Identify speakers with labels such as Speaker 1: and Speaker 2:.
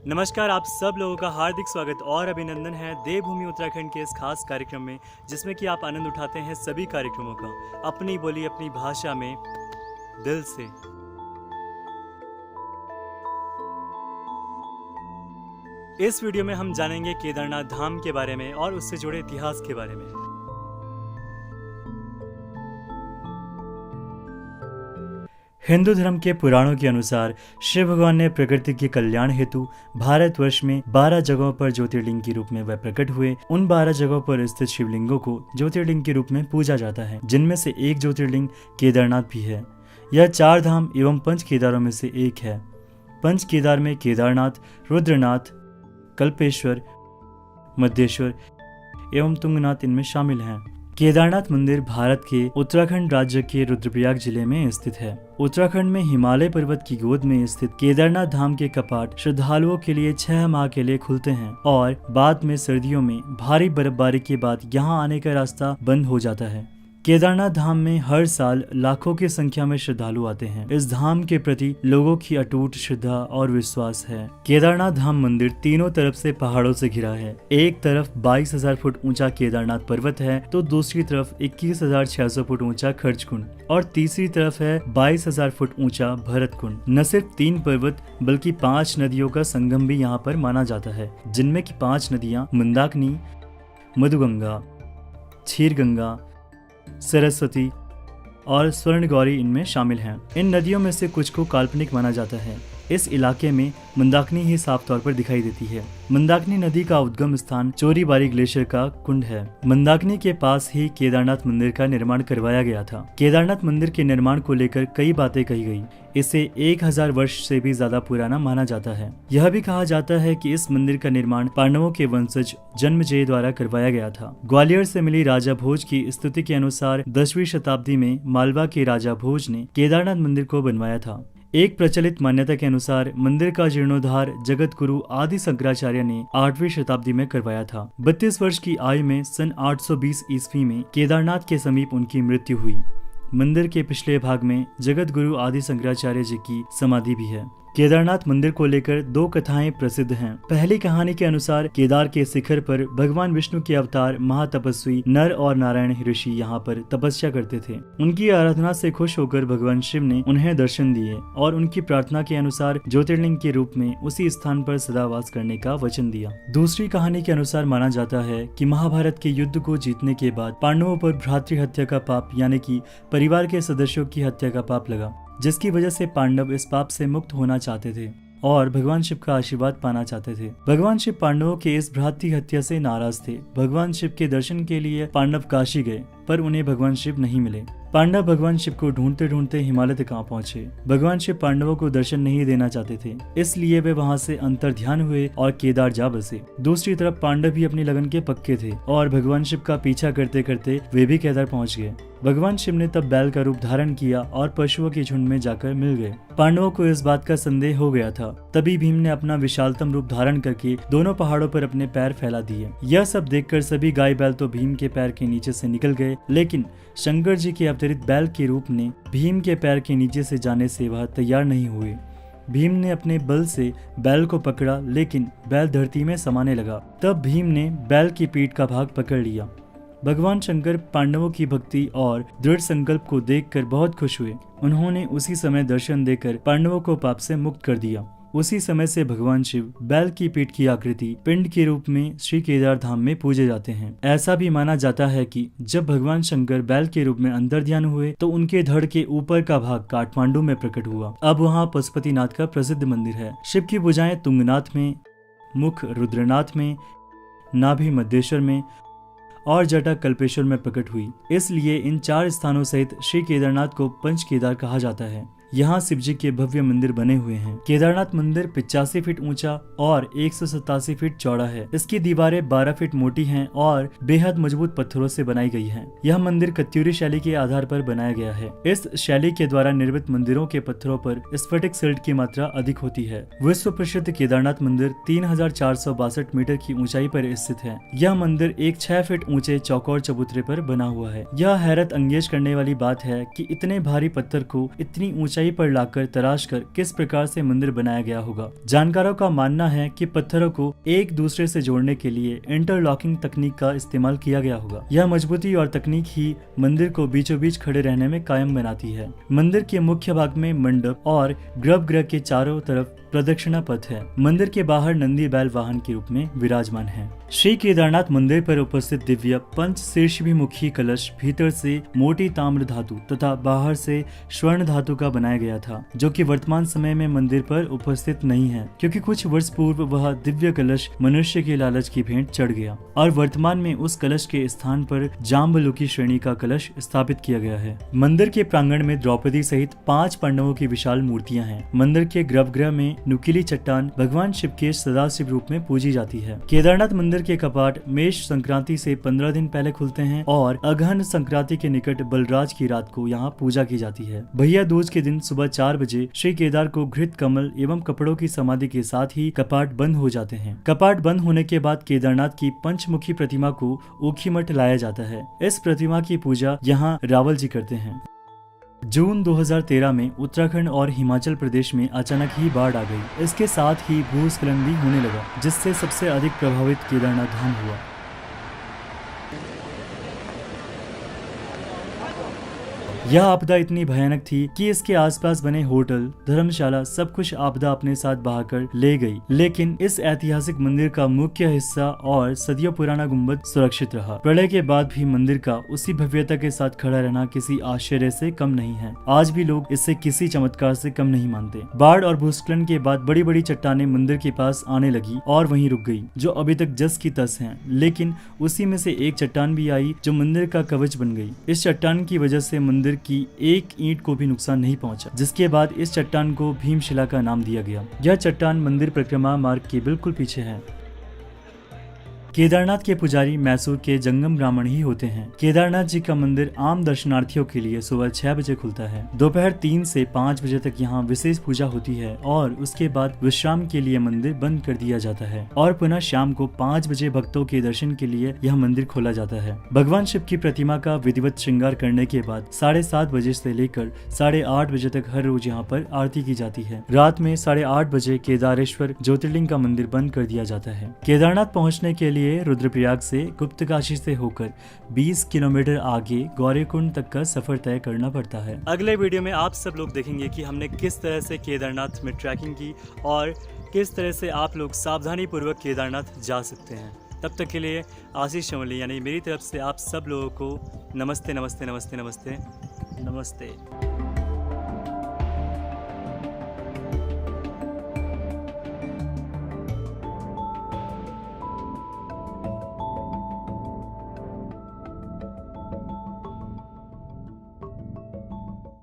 Speaker 1: नमस्कार, आप सब लोगों का हार्दिक स्वागत और अभिनंदन है देवभूमि उत्तराखंड के इस खास कार्यक्रम में, जिसमें कि आप आनंद उठाते हैं सभी कार्यक्रमों का अपनी बोली अपनी भाषा में दिल से। इस वीडियो में हम जानेंगे केदारनाथ धाम के बारे में और उससे जुड़े इतिहास के बारे में। हिंदू धर्म के पुराणों के अनुसार शिव भगवान ने प्रकृति के कल्याण हेतु भारतवर्ष में 12 जगहों पर ज्योतिर्लिंग के रूप में वह प्रकट हुए। उन 12 जगहों पर स्थित शिवलिंगों को ज्योतिर्लिंग के रूप में पूजा जाता है, जिनमें से एक ज्योतिर्लिंग केदारनाथ भी है। यह 4 धाम एवं 5 केदारों में से एक है। 5 केदार में केदारनाथ, रुद्रनाथ, कल्पेश्वर, मध्येश्वर एवं तुंगनाथ इनमें शामिल हैं। केदारनाथ मंदिर भारत के उत्तराखंड राज्य के रुद्रप्रयाग जिले में स्थित है। उत्तराखंड में हिमालय पर्वत की गोद में स्थित केदारनाथ धाम के कपाट श्रद्धालुओं के लिए 6 माह के लिए खुलते हैं और बाद में सर्दियों में भारी बर्फबारी के बाद यहाँ आने का रास्ता बंद हो जाता है। केदारनाथ धाम में हर साल लाखों की संख्या में श्रद्धालु आते हैं। इस धाम के प्रति लोगों की अटूट श्रद्धा और विश्वास है। केदारनाथ धाम मंदिर तीनों तरफ से पहाड़ों से घिरा है। एक तरफ 22,000 फुट ऊंचा केदारनाथ पर्वत है तो दूसरी तरफ 21,600 फुट ऊंचा खर्चकुंड और तीसरी तरफ है 22,000 फुट ऊंचा भरतकुंड। न सिर्फ 3 पर्वत बल्कि 5 नदियों का संगम भी यहाँ पर माना जाता है, जिनमें की 5 नदियाँ मंदाकिनी, मधुगंगा, क्षीरगंगा, सरस्वती और स्वर्णगौरी इनमें शामिल हैं। इन नदियों में से कुछ को काल्पनिक माना जाता है। इस इलाके में मंदाकिनी ही साफ तौर पर दिखाई देती है। मंदाकिनी नदी का उद्गम स्थान चोरीबारी ग्लेशियर का कुंड है। मंदाकिनी के पास ही केदारनाथ मंदिर का निर्माण करवाया गया था। केदारनाथ मंदिर के निर्माण को लेकर कई बातें कही गई। इसे 1000 वर्ष से भी ज्यादा पुराना माना जाता है। यह भी कहा जाता है कि इस मंदिर का निर्माण पांडवों के वंशज जन्मेजय द्वारा करवाया गया था। ग्वालियर से मिली राजा भोज की स्तुति के अनुसार 10वीं शताब्दी में मालवा के राजा भोज ने केदारनाथ मंदिर को बनवाया था। एक प्रचलित मान्यता के अनुसार मंदिर का जीर्णोद्धार जगत गुरु आदि शंकराचार्य ने 8वीं शताब्दी में करवाया था। 32 वर्ष की आयु में सन 820 ईस्वी में केदारनाथ के समीप उनकी मृत्यु हुई। मंदिर के पिछले भाग में जगत गुरु आदि शंकराचार्य जी की समाधि भी है। केदारनाथ मंदिर को लेकर 2 कथाएं प्रसिद्ध हैं। पहली कहानी के अनुसार केदार के शिखर पर भगवान विष्णु के अवतार महातपस्वी नर और नारायण ऋषि यहाँ पर तपस्या करते थे। उनकी आराधना से खुश होकर भगवान शिव ने उन्हें दर्शन दिए और उनकी प्रार्थना के अनुसार ज्योतिर्लिंग के रूप में उसी स्थान पर सदावास करने का वचन दिया। दूसरी कहानी के अनुसार माना जाता है कि महाभारत के युद्ध को जीतने के बाद पांडवों पर भ्रातृ हत्या का पाप यानी कि परिवार के सदस्यों की हत्या का पाप लगा, जिसकी वजह से पांडव इस पाप से मुक्त होना चाहते थे और भगवान शिव का आशीर्वाद पाना चाहते थे। भगवान शिव पांडवों के इस भ्रातृ हत्या से नाराज थे। भगवान शिव के दर्शन के लिए पांडव काशी गए, पर उन्हें भगवान शिव नहीं मिले। पांडव भगवान शिव को ढूंढते ढूंढते हिमालय तक आ पहुंचे। भगवान शिव पांडवों को दर्शन नहीं देना चाहते थे, इसलिए वे वहां से अंतर्ध्यान हुए और केदार जा बसे। दूसरी तरफ पांडव भी अपनी लगन के पक्के थे और भगवान शिव का पीछा करते करते वे भी केदार पहुंच गए। भगवान शिव ने तब बैल का रूप धारण किया और पशुओं के झुंड में जाकर मिल गए। पांडवों को इस बात का संदेह हो गया था। तभी भीम ने अपना विशालतम रूप धारण करके दोनों पहाड़ों पर अपने पैर फैला दिए। यह सब देखकर सभी गाय बैल तो भीम के पैर के नीचे से निकल गए, लेकिन शंकर जी के अवतरित बैल के रूप ने भीम के पैर के नीचे से जाने से वह तैयार नहीं हुए। भीम ने अपने बल से बैल को पकड़ा, लेकिन बैल धरती में समाने लगा। तब भीम ने बैल की पीठ का भाग पकड़ लिया। भगवान शंकर पांडवों की भक्ति और दृढ़ संकल्प को देखकर बहुत खुश हुए। उन्होंने उसी समय दर्शन देकर पांडवों को पाप से मुक्त कर दिया। उसी समय से भगवान शिव बैल की पीठ की आकृति पिंड के रूप में श्री केदार धाम में पूजे जाते हैं। ऐसा भी माना जाता है कि जब भगवान शंकर बैल के रूप में अंतर्ध्यान हुए तो उनके धड़ के ऊपर का भाग काठमांडू में प्रकट हुआ। अब वहाँ पशुपतिनाथ का प्रसिद्ध मंदिर है। शिव की भुजाएं तुंगनाथ में, मुख रुद्रनाथ में, नाभि मध्येश्वर में और जटा कल्पेश्वर में प्रकट हुई। इसलिए इन 4 स्थानों सहित श्री केदारनाथ को पंच केदार कहा जाता है। यहाँ शिव जी के भव्य मंदिर बने हुए हैं। केदारनाथ मंदिर 85 फीट ऊंचा और 187 फीट चौड़ा है। इसकी दीवारें 12 फीट मोटी हैं और बेहद मजबूत पत्थरों से बनाई गई हैं। यह मंदिर कत्यूरी शैली के आधार पर बनाया गया है। इस शैली के द्वारा निर्मित मंदिरों के पत्थरों पर स्फटिक सिल्ट की मात्रा अधिक होती है। विश्व प्रसिद्ध केदारनाथ मंदिर 3462 मीटर की ऊंचाई पर स्थित है। यह मंदिर एक 6 फीट ऊंचे चौकोर चबूतरे पर बना हुआ है। यह हैरत अंगेज करने वाली बात है कि इतने भारी पत्थर को इतनी ऊंचाई ऊंचाई पर लाकर तराश कर किस प्रकार से मंदिर बनाया गया होगा। जानकारों का मानना है कि पत्थरों को एक दूसरे से जोड़ने के लिए इंटरलॉकिंग तकनीक का इस्तेमाल किया गया होगा। यह मजबूती और तकनीक ही मंदिर को बीचों बीच खड़े रहने में कायम बनाती है। मंदिर के मुख्य भाग में मंडप और गर्भगृह के चारों तरफ प्रदक्षिणा पथ है। मंदिर के बाहर नंदी बैल वाहन के रूप में विराजमान है। श्री केदारनाथ मंदिर पर उपस्थित दिव्य पंच शीर्षभिमुखी कलश भीतर से मोटी ताम्र धातु तथा बाहर से स्वर्ण धातु का बनाया गया था, जो कि वर्तमान समय में मंदिर पर उपस्थित नहीं है, क्योंकि कुछ वर्ष पूर्व वह दिव्य कलश मनुष्य के लालच की भेंट चढ़ गया और वर्तमान में उस कलश के स्थान पर जाम्बलू की श्रेणी का कलश स्थापित किया गया है। मंदिर के प्रांगण में द्रौपदी सहित 5 पांडवों की विशाल मूर्तियां हैं। मंदिर के गर्भगृह में नुकीली चट्टान भगवान शिव के सदाशिव रूप में पूजी जाती है। केदारनाथ मंदिर के कपाट मेष संक्रांति से 15 दिन पहले खुलते हैं और अगहन संक्रांति के निकट बलराज की रात को यहाँ पूजा की जाती है। भैया दूज के दिन सुबह 4 बजे श्री केदार को घृत कमल एवं कपड़ों की समाधि के साथ ही कपाट बंद हो जाते हैं। कपाट बंद होने के बाद केदारनाथ की पंचमुखी प्रतिमा को ऊखीमठ लाया जाता है। इस प्रतिमा की पूजा यहाँ रावल जी करते हैं। जून 2013 में उत्तराखंड और हिमाचल प्रदेश में अचानक ही बाढ़ आ गई। इसके साथ ही भूस्खलन भी होने लगा, जिससे सबसे अधिक प्रभावित केदारनाथ धाम हुआ। यह आपदा इतनी भयानक थी कि इसके आसपास बने होटल, धर्मशाला सब कुछ आपदा अपने साथ बहाकर ले गई, लेकिन इस ऐतिहासिक मंदिर का मुख्य हिस्सा और सदियों पुराना गुंबद सुरक्षित रहा। प्रलय के बाद भी मंदिर का उसी भव्यता के साथ खड़ा रहना किसी आश्चर्य से कम नहीं है। आज भी लोग इसे किसी चमत्कार से कम नहीं मानते। बाढ़ और भूस्खलन के बाद बड़ी बड़ी चट्टानें मंदिर के पास आने लगी और वहीं रुक गई, जो अभी तक जस की तस हैं। लेकिन उसी में से एक चट्टान भी आई जो मंदिर का कवच बन गई। इस चट्टान की वजह से मंदिर की एक ईंट को भी नुकसान नहीं पहुंचा, जिसके बाद इस चट्टान को भीमशिला का नाम दिया गया। यह चट्टान मंदिर परिक्रमा मार्ग के बिल्कुल पीछे है। केदारनाथ के पुजारी मैसूर के जंगम ब्राह्मण ही होते हैं। केदारनाथ जी का मंदिर आम दर्शनार्थियों के लिए सुबह 6 बजे खुलता है। दोपहर 3 से 5 बजे तक यहाँ विशेष पूजा होती है और उसके बाद विश्राम के लिए मंदिर बंद कर दिया जाता है और पुनः शाम को 5 बजे भक्तों के दर्शन के लिए यह मंदिर खोला जाता है। भगवान शिव की प्रतिमा का विधिवत श्रृंगार करने के बाद 7:30 बजे से लेकर 8:30 बजे तक हर रोज यहाँ पर आरती की जाती है। रात में 8:30 बजे केदारेश्वर ज्योतिर्लिंग का मंदिर बंद कर दिया जाता है। केदारनाथ पहुँचने के लिए रुद्रप्रयाग से गुप्तकाशी से होकर 20 किलोमीटर आगे गौरीकुंड तक का सफर तय करना पड़ता है। अगले वीडियो में आप सब लोग देखेंगे कि हमने किस तरह से केदारनाथ में ट्रैकिंग की और किस तरह से आप लोग सावधानी पूर्वक केदारनाथ जा सकते हैं। तब तक के लिए आशीष चमोली यानी मेरी तरफ से आप सब लोगों को नमस्ते नमस्ते नमस्ते नमस्ते नमस्ते।